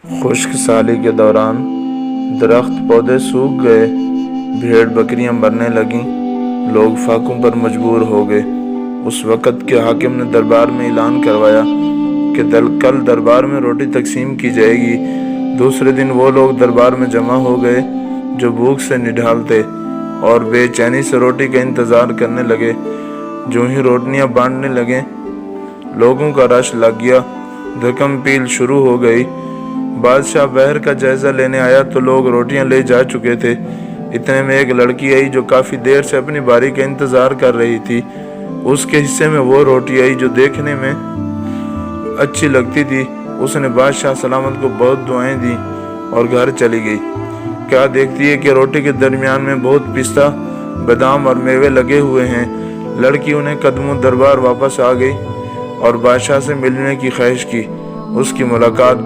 خشک سالی کے دوران درخت پودے سوکھ گئے، بھیڑ بکریاں مرنے لگیں، لوگ فاقوں پر مجبور ہو گئے۔ اس وقت کے حاکم نے دربار میں اعلان کروایا کہ کل دربار میں روٹی تقسیم کی جائے گی۔ دوسرے دن وہ لوگ دربار میں جمع ہو گئے جو بھوک سے نڈھال تھے اور بے چینی سے روٹی کا انتظار کرنے لگے۔ جو ہی روٹیاں بانٹنے لگے، لوگوں کا رش لگ گیا، دھکم پیل شروع ہو گئی۔ بادشاہ بحر کا جائزہ لینے آیا تو لوگ روٹیاں لے جا چکے تھے۔ اتنے میں ایک لڑکی آئی جو کافی دیر سے اپنی باری کا انتظار کر رہی تھی۔ اس کے حصے میں وہ روٹی آئی جو دیکھنے میں اچھی لگتی تھی۔ اس نے بادشاہ سلامت کو بہت دعائیں دیں اور گھر چلی گئی۔ کیا دیکھتی ہے کہ روٹی کے درمیان میں بہت پستہ، بادام اور میوے لگے ہوئے ہیں۔ لڑکی انہیں قدموں دربار واپس آ گئی اور بادشاہ سے ملنے کی خواہش کی۔ اس کی ملاقات